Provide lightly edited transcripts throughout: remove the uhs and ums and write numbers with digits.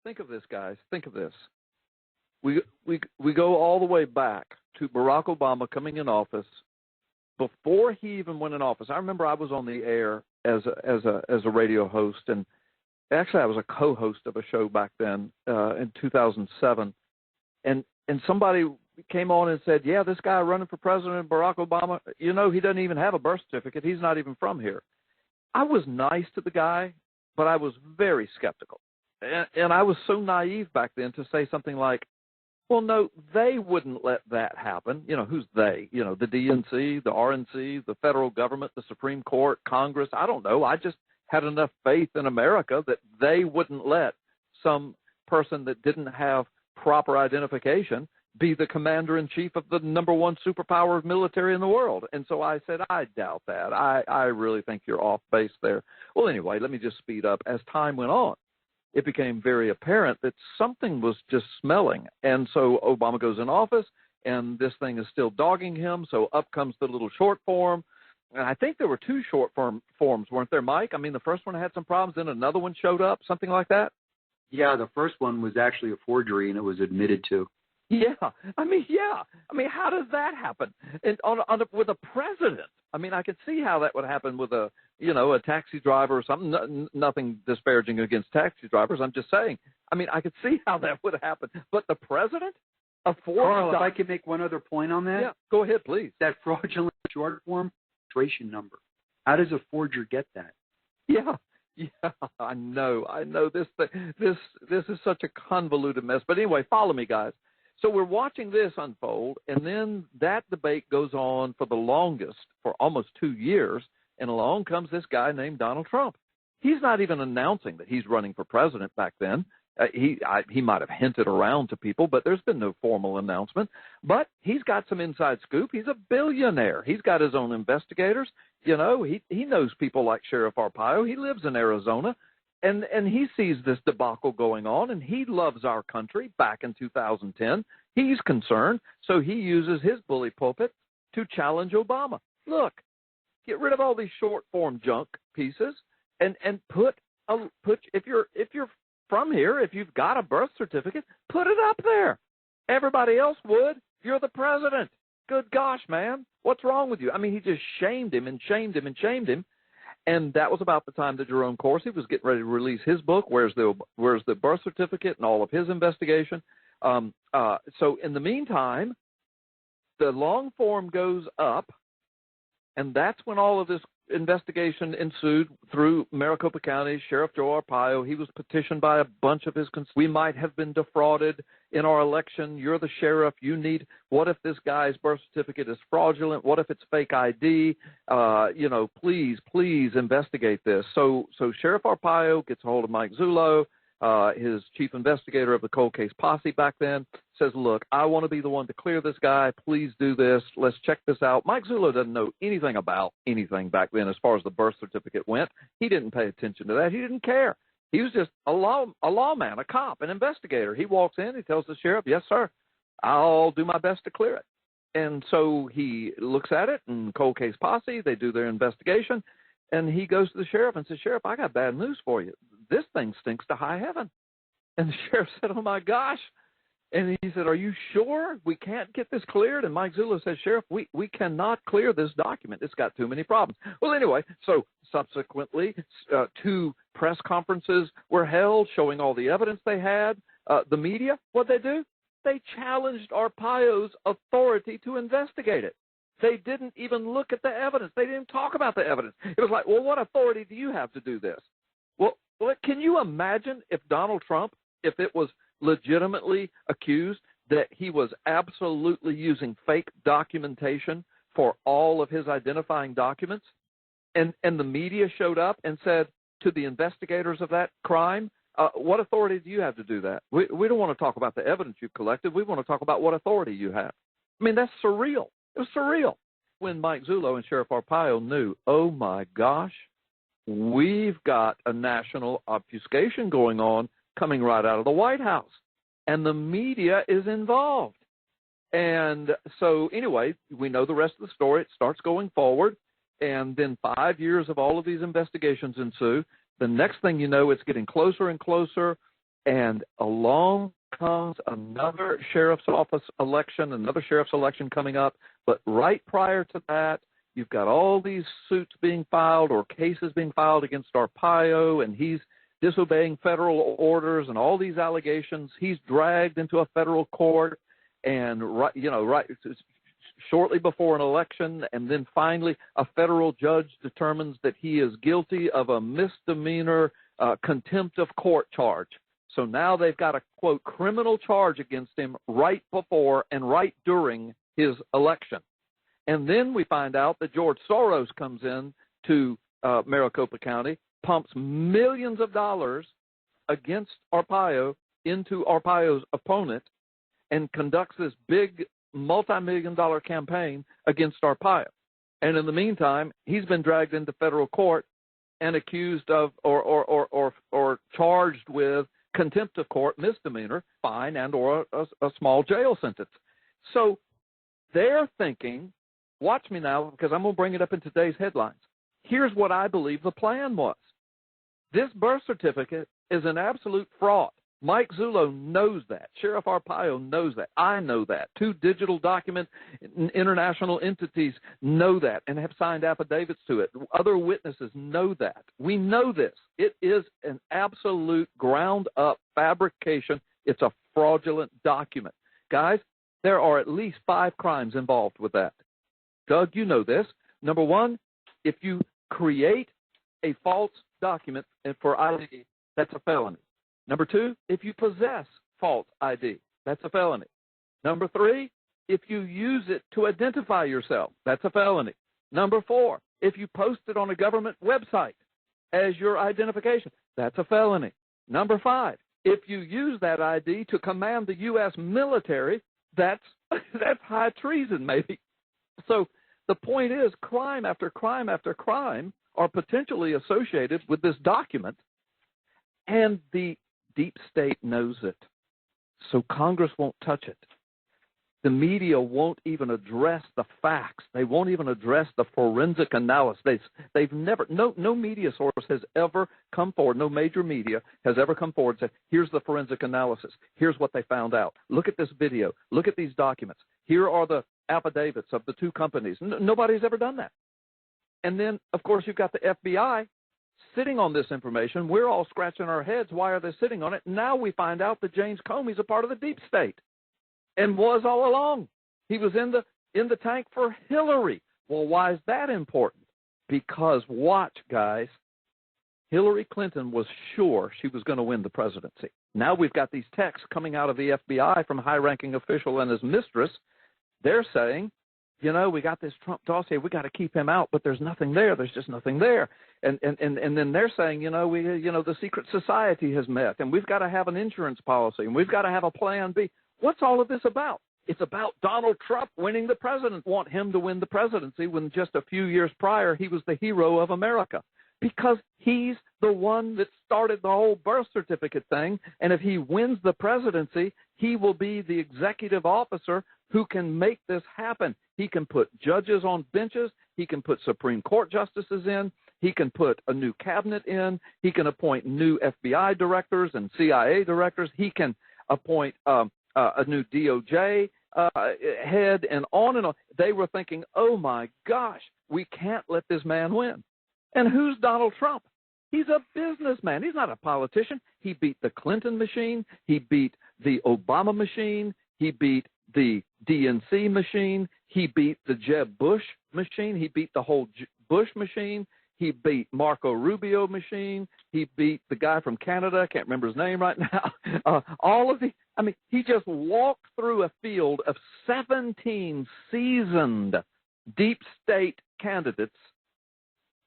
Think of this, guys. Think of this. We go all the way back to Barack Obama coming in office. Before he even went in office, I remember I was on the air as a radio host, and actually I was a co-host of a show back then in 2007, and somebody came on and said, yeah, this guy running for president, Barack Obama, you know, he doesn't even have a birth certificate. He's not even from here. I was nice to the guy, but I was very skeptical. And I was so naive back then to say something like, well, no, they wouldn't let that happen. You know, who's they? You know, the DNC, the RNC, the federal government, the Supreme Court, Congress. I don't know. I just had enough faith in America that they wouldn't let some person that didn't have proper identification be the commander-in-chief of the #1 superpower of military in the world. And so I said, I doubt that. I really think you're off base there. Well, anyway, let me just speed up. As time went on, it became very apparent that something was just smelling. And so Obama goes in office, and this thing is still dogging him. So up comes the little short form. And I think there were 2 short forms, weren't there, Mike? I mean, the first one had some problems, then another one showed up, something like that? Yeah, the first one was actually a forgery, and it was admitted to. Yeah. I mean, how does that happen? And with a president? I mean, I could see how that would happen with a taxi driver or something. Nothing disparaging against taxi drivers. I'm just saying. I mean, I could see how that would happen. But the president? A forged Carl, if I could make one other point on that. Yeah, go ahead, please. That fraudulent short form registration number. How does a forger get that? Yeah, I know. This is such a convoluted mess. But anyway, follow me, guys. So we're watching this unfold, and then that debate goes on for the longest, for almost 2 years, and along comes this guy named Donald Trump. He's not even announcing that he's running for president back then. He might have hinted around to people, but there's been no formal announcement. But he's got some inside scoop. He's a billionaire. He's got his own investigators. You know, he knows people like Sheriff Arpaio. He lives in Arizona. And he sees this debacle going on, and he loves our country back in 2010. He's concerned, so he uses his bully pulpit to challenge Obama. Look, get rid of all these short-form junk pieces and put if you're from here, if you've got a birth certificate, put it up there. Everybody else would. You're the president. Good gosh, man. What's wrong with you? I mean, he just shamed him and shamed him and shamed him. And that was about the time that Jerome Corsi was getting ready to release his book, Where's the Birth Certificate, and all of his investigation. So in the meantime, the long form goes up, and that's when all of this investigation ensued through Maricopa County. Sheriff Joe Arpaio, he was petitioned by a bunch of his we might have been defrauded in our election. You're the sheriff. You need, what if this guy's birth certificate is fraudulent? What if it's fake ID? Please investigate this. So Sheriff Arpaio gets a hold of Mike Zullo, his chief investigator of the cold case posse back then, says, look, I want to be the one to clear this guy. Please do this. Let's check this out. Mike Zullo doesn't know anything about anything back then as far as the birth certificate went. He didn't pay attention to that. He didn't care. He was just a lawman, a cop, an investigator. He walks in, he tells the sheriff, yes, sir, I'll do my best to clear it. And so he looks at it, and cold case posse, they do their investigation, and he goes to the sheriff and says, Sheriff, I got bad news for you. This thing stinks to high heaven. And the sheriff said, oh, my gosh. And he said, are you sure we can't get this cleared? And Mike Zullo says, Sheriff, we cannot clear this document. It's got too many problems. Well, anyway, so subsequently, 2 press conferences were held showing all the evidence they had. The media, what'd they do? They challenged Arpaio's authority to investigate it. They didn't even look at the evidence. They didn't talk about the evidence. It was like, well, what authority do you have to do this? Well, can you imagine if Donald Trump, if it was legitimately accused that he was absolutely using fake documentation for all of his identifying documents, and the media showed up and said to the investigators of that crime, what authority do you have to do that? We don't want to talk about the evidence you've collected. We want to talk about what authority you have. I mean, that's surreal. It was surreal. When Mike Zullo and Sheriff Arpaio knew, oh, my gosh, we've got a national obfuscation going on coming right out of the White House, and the media is involved. And so anyway, we know the rest of the story. It starts going forward, And then 5 years of all of these investigations ensue. The next thing you know, it's getting closer and closer, and along comes another sheriff's office election, another sheriff's election coming up. But right prior to that, you've got all these suits being filed or cases being filed against Arpaio, and he's disobeying federal orders and all these allegations. He's dragged into a federal court, and shortly before an election, and then finally a federal judge determines that he is guilty of a misdemeanor contempt of court charge. So now they've got a, quote, criminal charge against him right before and right during his election. And then we find out that George Soros comes in to Maricopa County, pumps millions of dollars against Arpaio into Arpaio's opponent, and conducts this big multi-million-dollar campaign against Arpaio. And in the meantime, he's been dragged into federal court and accused of or charged with contempt of court, misdemeanor, fine, and or a small jail sentence. So they're thinking, watch me now, because I'm going to bring it up in today's headlines. Here's what I believe the plan was. This birth certificate is an absolute fraud. Mike Zullo knows that. Sheriff Arpaio knows that. I know that. 2 digital document international entities know that and have signed affidavits to it. Other witnesses know that. We know this. It is an absolute ground-up fabrication. It's a fraudulent document. Guys, there are at least 5 crimes involved with that. Doug, you know this. Number 1, if you create a false document for ID, that's a felony. Number 2, if you possess false ID, that's a felony. Number 3, if you use it to identify yourself, that's a felony. Number 4, if you post it on a government website as your identification, that's a felony. Number 5, if you use that ID to command the U.S. military, that's high treason, maybe. So the point is, crime after crime after crime are potentially associated with this document, and the deep state knows it. So Congress won't touch it. The media won't even address the facts. They won't even address the forensic analysis. They've never, no media source has ever come forward, no major media has ever come forward and said, here's the forensic analysis. Here's what they found out. Look at this video. Look at these documents. Here are the affidavits of the 2 companies. Nobody's ever done that. And then, of course, you've got the FBI sitting on this information. We're all scratching our heads. Why are they sitting on it? Now we find out that James Comey's a part of the deep state and was all along. He was in the tank for Hillary. Well, why is that important? Because watch, guys, Hillary Clinton was sure she was going to win the presidency. Now we've got these texts coming out of the FBI from a high-ranking official and his mistress. They're saying, you know, we got this Trump dossier. We got to keep him out, but there's nothing there. There's just nothing there. And then they're saying, the secret society has met, and we've got to have an insurance policy, and we've got to have a plan B. What's all of this about? It's about Donald Trump winning the president. Want him to win the presidency when just a few years prior he was the hero of America, because he's the one that started the whole birth certificate thing. And if he wins the presidency, he will be the executive officer who can make this happen. He can put judges on benches. He can put Supreme Court justices in. He can put a new cabinet in. He can appoint new FBI directors and CIA directors. He can appoint a new DOJ head, and on and on. They were thinking, oh, my gosh, we can't let this man win. And who's Donald Trump? He's a businessman. He's not a politician. He beat the Clinton machine. He beat the Obama machine. He beat the DNC machine. He beat the Jeb Bush machine. He beat the whole Bush machine. He beat Marco Rubio machine. He beat the guy from Canada. I can't remember his name right now. He just walked through a field of 17 seasoned deep state candidates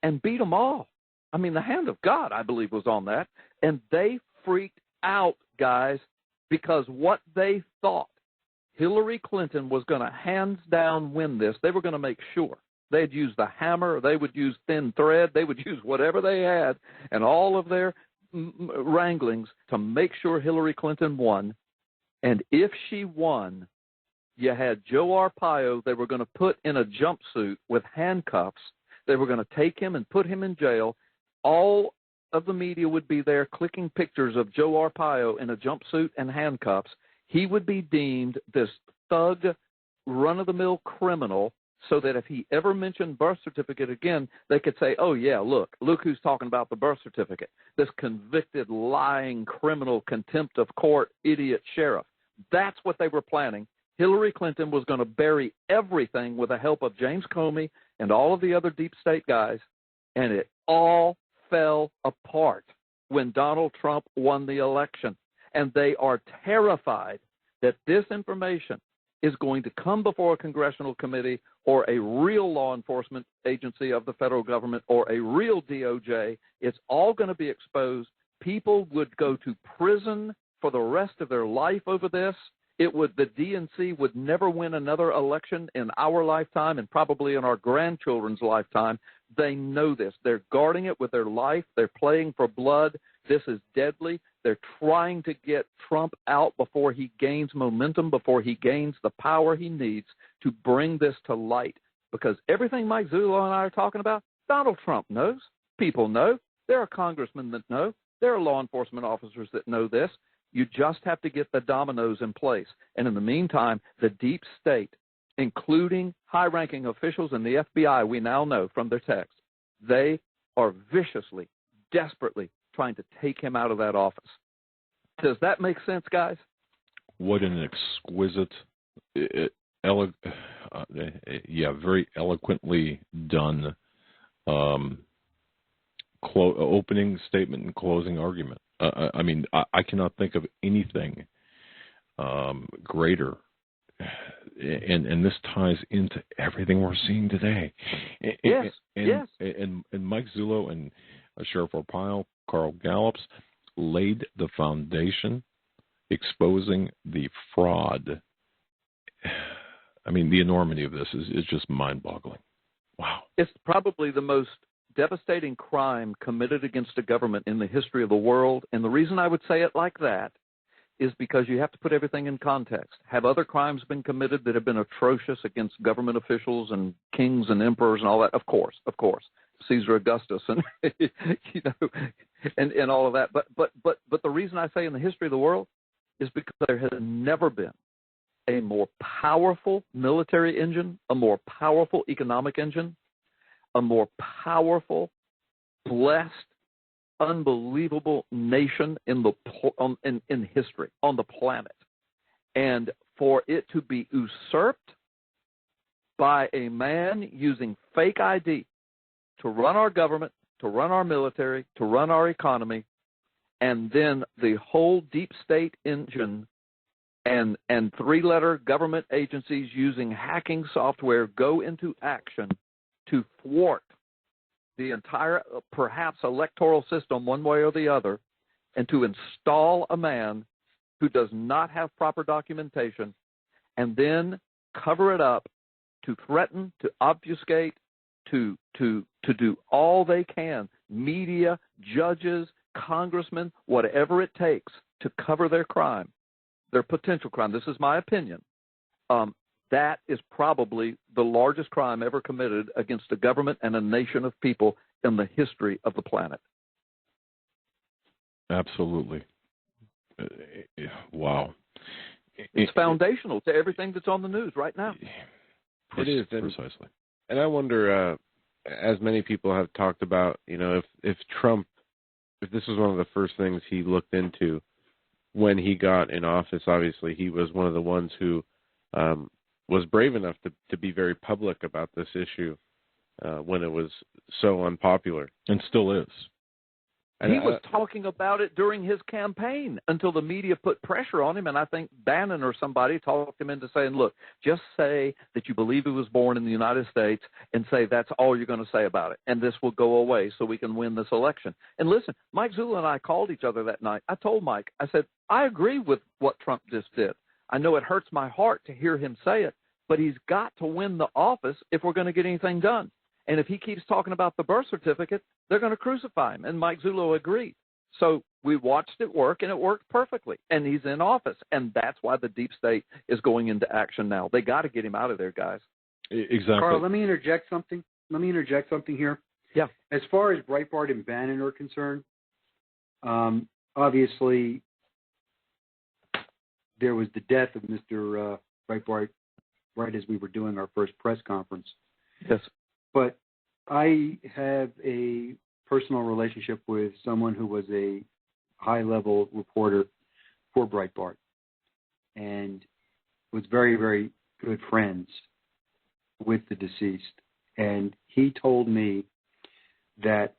and beat them all. I mean, the hand of God, I believe, was on that. And they freaked out, guys, because what they thought Hillary Clinton was going to hands down win this, they were going to make sure. They'd use the hammer, they would use thin thread, they would use whatever they had and all of their wranglings to make sure Hillary Clinton won. And if she won, you had Joe Arpaio they were going to put in a jumpsuit with handcuffs They were going to take him and put him in jail. All of the media would be there clicking pictures of Joe Arpaio in a jumpsuit and handcuffs. He would be deemed this thug, run-of-the-mill criminal, so that if he ever mentioned birth certificate again, they could say, oh, yeah, look who's talking about the birth certificate, this convicted, lying, criminal, contempt of court, idiot sheriff. That's what they were planning. Hillary Clinton was going to bury everything with the help of James Comey and all of the other deep state guys, and it all fell apart when Donald Trump won the election. And they are terrified that this information is going to come before a congressional committee or a real law enforcement agency of the federal government or a real DOJ. It's all going to be exposed. People would go to prison for the rest of their life over this. The DNC would never win another election in our lifetime and probably in our grandchildren's lifetime. They know this. They're guarding it with their life. They're playing for blood. This is deadly. They're trying to get Trump out before he gains momentum, before he gains the power he needs to bring this to light. Because everything Mike Zullo and I are talking about, Donald Trump knows. People know. There are congressmen that know. There are law enforcement officers that know this. You just have to get the dominoes in place. And in the meantime, the deep state, including high-ranking officials in the FBI, we now know from their texts, they are viciously, desperately trying to take him out of that office. Does that make sense, guys? What an exquisite, very eloquently done opening statement and closing argument. I cannot think of anything greater, and this ties into everything we're seeing today. Yes. And Mike Zullo and Sheriff Arpaio, Carl Gallups, laid the foundation, exposing the fraud. The enormity of this is just mind-boggling. Wow. It's probably the most devastating crime committed against a government in the history of the world. And the reason I would say it like that is because you have to put everything in context. Have other crimes been committed that have been atrocious against government officials and kings and emperors and all that? Of course. Caesar Augustus and and all of that. But the reason I say in the history of the world is because there has never been a more powerful military engine, a more powerful economic engine, a more powerful, blessed, unbelievable nation in history, on the planet. And for it to be usurped by a man using fake ID to run our government, to run our military, to run our economy, and then the whole deep state engine and three-letter government agencies using hacking software go into action to thwart the entire, perhaps, electoral system one way or the other, and to install a man who does not have proper documentation, and then cover it up, to threaten, to obfuscate, to do all they can, media, judges, congressmen, whatever it takes to cover their crime, their potential crime. This is my opinion. That is probably the largest crime ever committed against a government and a nation of people in the history of the planet. Absolutely. Wow. It's foundational to everything that's on the news right now. It is. Precisely. And I wonder, as many people have talked about, if Trump, if this was one of the first things he looked into when he got in office, obviously he was one of the ones who was brave enough to be very public about this issue when it was so unpopular. And still is. And he was talking about it during his campaign until the media put pressure on him, and I think Bannon or somebody talked him into saying, look, just say that you believe he was born in the United States and say that's all you're going to say about it, and this will go away so we can win this election. And listen, Mike Zullo and I called each other that night. I told Mike, I said, I agree with what Trump just did. I know it hurts my heart to hear him say it, but he's got to win the office if we're going to get anything done. And if he keeps talking about the birth certificate, they're going to crucify him. And Mike Zullo agreed. So we watched it work, and it worked perfectly. And he's in office. And that's why the deep state is going into action now. They got to get him out of there, guys. Exactly. Carl, let me interject something. let me interject something here. Yeah. As far as Breitbart and Bannon are concerned, obviously there was the death of Mr. Breitbart right as we were doing our first press conference. Yes. But I have a personal relationship with someone who was a high-level reporter for Breitbart and was very, very good friends with the deceased. And he told me that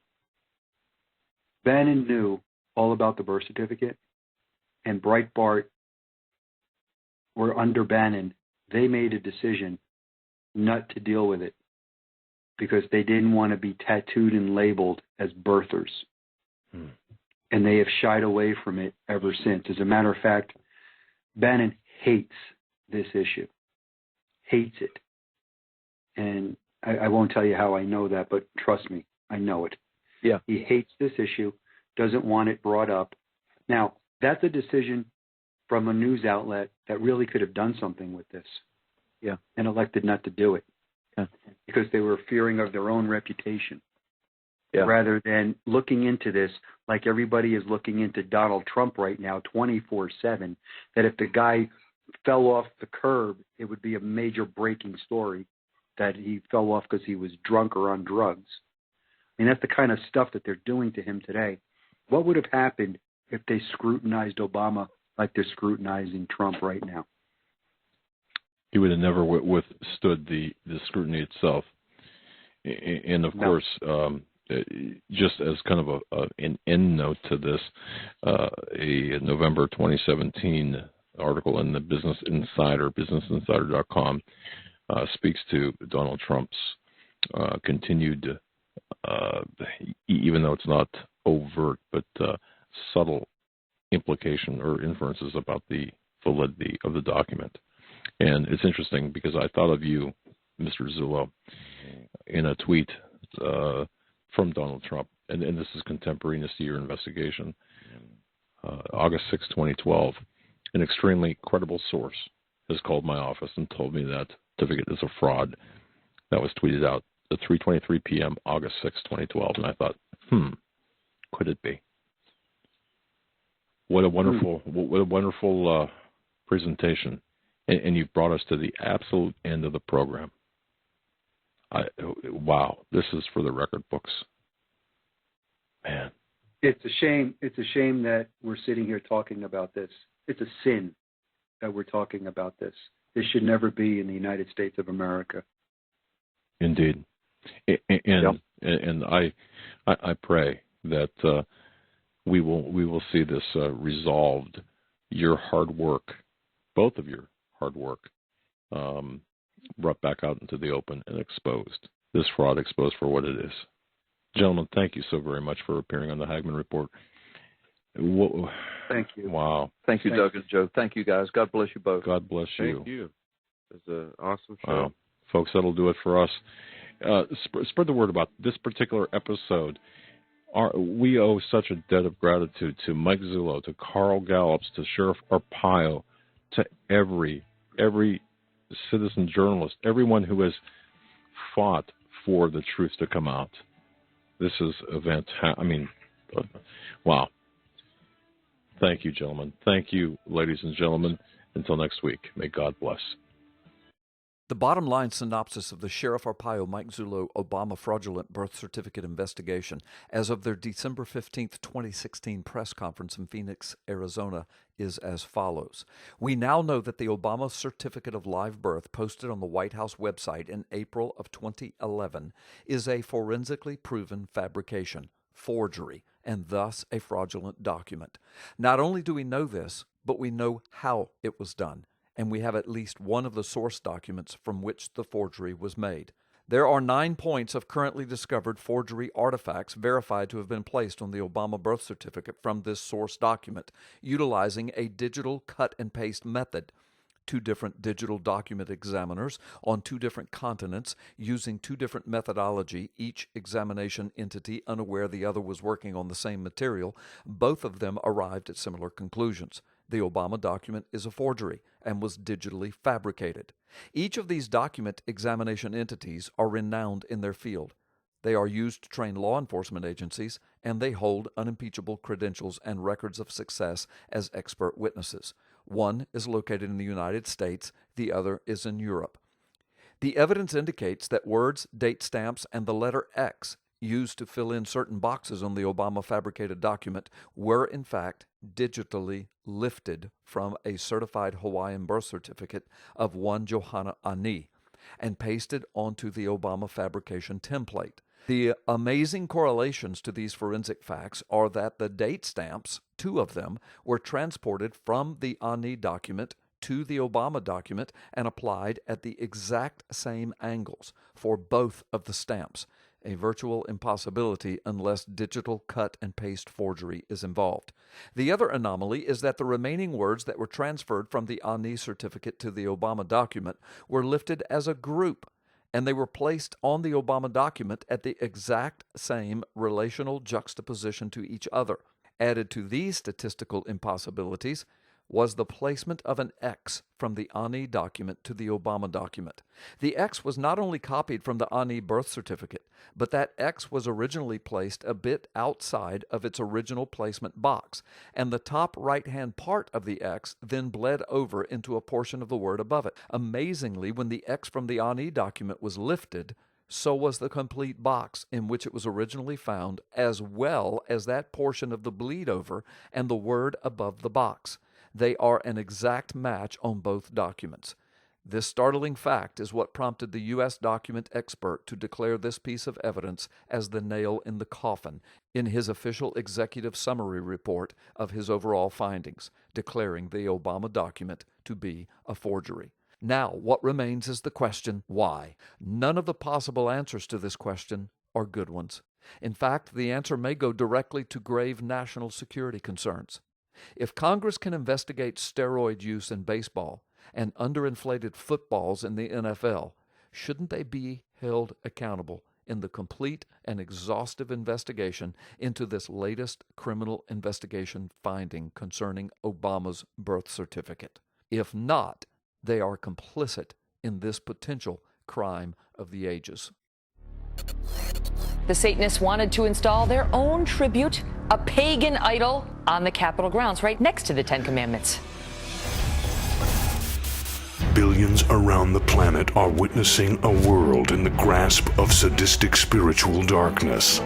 Bannon knew all about the birth certificate, and Breitbart were under Bannon. They made a decision not to deal with it because they didn't want to be tattooed and labeled as birthers. And they have shied away from it ever since. As a matter of fact, Bannon hates this issue, hates it. And I won't tell you how I know that, but trust me, I know it. Yeah. He hates this issue, doesn't want it brought up. Now, that's a decision from a news outlet that really could have done something with this. Yeah. And elected not to do it. Yeah. Because they were fearing of their own reputation. Yeah. Rather than looking into this like everybody is looking into Donald Trump right now 24/7, that if the guy fell off the curb, it would be a major breaking story that he fell off because he was drunk or on drugs. I mean, that's the kind of stuff that they're doing to him today. What would have happened if they scrutinized Obama like they're scrutinizing Trump right now? He would have never withstood the scrutiny itself. And of course, just as kind of an end note to this, a November 2017 article in the Business Insider, businessinsider.com, speaks to Donald Trump's continued, even though it's not overt, but subtle implication or inferences about the validity of the document. And it's interesting because I thought of you, Mr. Zullo, in a tweet from Donald Trump, and this is contemporaneous to your investigation, August 6, 2012. An extremely credible source has called my office and told me that certificate is a fraud. That was tweeted out at 3:23 p.m. August 6, 2012, and I thought, could it be? What a wonderful presentation, and you've brought us to the absolute end of the program. Wow, this is for the record books, man. It's a shame. It's a shame that we're sitting here talking about this. It's a sin that we're talking about this. This should never be in the United States of America. Indeed, and I pray that we will see this resolved. Your hard work, both of your hard work, brought back out into the open and exposed. This fraud exposed for what it is. Gentlemen, thank you so very much for appearing on the Hagmann Report. Thank you. Wow. Thank you, Doug and Joe. Thank you, guys. God bless you both. God bless you. Thank you. It's an awesome show. Wow. Folks, that'll do it for us. Spread the word about this particular episode. We owe such a debt of gratitude to Mike Zullo, to Carl Gallups, to Sheriff Arpaio, to every citizen journalist, everyone who has fought for the truth to come out. This is wow. Thank you, gentlemen. Thank you, ladies and gentlemen. Until next week, may God bless. The bottom line synopsis of the Sheriff Arpaio Mike Zullo Obama fraudulent birth certificate investigation as of their December 15, 2016 press conference in Phoenix, Arizona is as follows. We now know that the Obama certificate of live birth posted on the White House website in April of 2011 is a forensically proven fabrication, forgery, and thus a fraudulent document. Not only do we know this, but we know how it was done, and we have at least one of the source documents from which the forgery was made. There are 9 points of currently discovered forgery artifacts verified to have been placed on the Obama birth certificate from this source document, utilizing a digital cut-and-paste method. 2 different digital document examiners on 2 different continents using 2 different methodology, each examination entity unaware the other was working on the same material. Both of them arrived at similar conclusions. The Obama document is a forgery and was digitally fabricated. Each of these document examination entities are renowned in their field. They are used to train law enforcement agencies, and they hold unimpeachable credentials and records of success as expert witnesses. One is located in the United States, the other is in Europe. The evidence indicates that words, date stamps, and the letter X used to fill in certain boxes on the Obama fabricated document were, in fact, digitally lifted from a certified Hawaiian birth certificate of one Johanna Ani and pasted onto the Obama fabrication template. The amazing correlations to these forensic facts are that the date stamps, 2 of them, were transported from the Ani document to the Obama document and applied at the exact same angles for both of the stamps, a virtual impossibility unless digital cut and paste forgery is involved. The other anomaly is that the remaining words that were transferred from the Ani certificate to the Obama document were lifted as a group, and they were placed on the Obama document at the exact same relational juxtaposition to each other. Added to these statistical impossibilities was the placement of an X from the Ani document to the Obama document. The X was not only copied from the Ani birth certificate, but that X was originally placed a bit outside of its original placement box, and the top right-hand part of the X then bled over into a portion of the word above it. Amazingly, when the X from the Ani document was lifted, so was the complete box in which it was originally found, as well as that portion of the bleed over and the word above the box. They are an exact match on both documents. This startling fact is what prompted the U.S. document expert to declare this piece of evidence as the nail in the coffin in his official executive summary report of his overall findings, declaring the Obama document to be a forgery. Now, what remains is the question, why? None of the possible answers to this question are good ones. In fact, the answer may go directly to grave national security concerns. If Congress can investigate steroid use in baseball and underinflated footballs in the NFL, shouldn't they be held accountable in the complete and exhaustive investigation into this latest criminal investigation finding concerning Obama's birth certificate? If not, they are complicit in this potential crime of the ages. The Satanists wanted to install their own tribute, a pagan idol, on the Capitol grounds, right next to the Ten Commandments. Billions around the planet are witnessing a world in the grasp of sadistic spiritual darkness.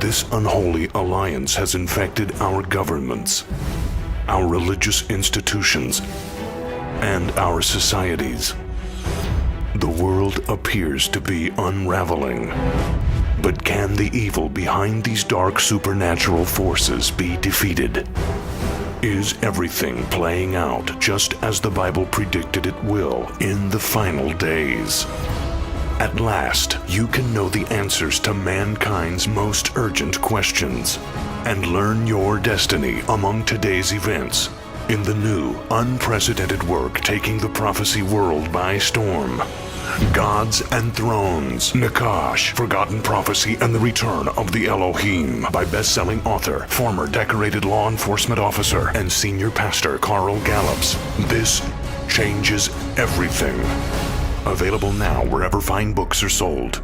This unholy alliance has infected our governments, our religious institutions, and our societies. The world appears to be unraveling. But can the evil behind these dark supernatural forces be defeated? Is everything playing out just as the Bible predicted it will in the final days? At last, you can know the answers to mankind's most urgent questions and learn your destiny among today's events in the new, unprecedented work taking the prophecy world by storm. Gods and Thrones, Nakash, Forgotten Prophecy and the Return of the Elohim by best-selling author, former decorated law enforcement officer, and senior pastor Carl Gallups. This changes everything. Available now wherever fine books are sold.